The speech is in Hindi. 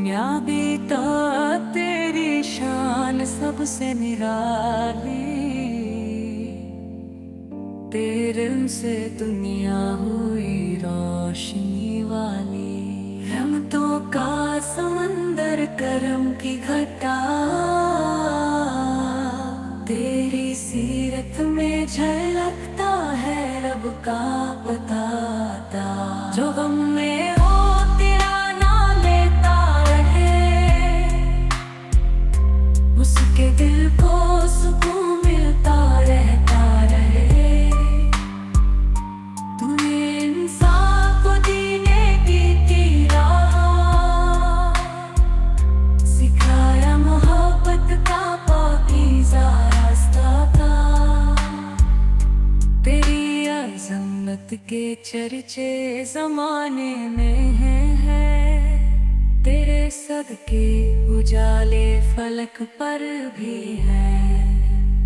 दुनिया भी तो तेरी शान सबसे निराली। तेरे से दुनिया हुई रोशनी वाली। रहमतों का समंदर करम की घटा, तेरी सीरत में झलकता है रब का बताता। जो गम में हो तेरा नाम लेता रहे, उसके दिल को सुकून मिलता रहता रहे। तूने इंसान को जीने की राह, सिखाया मोहब्बत का पाकीज़ा रास्ता था। तेरी अज़मत के चर्चे ज़माने में हैं, तेरे सदके उजाले फलक पर भी हैं।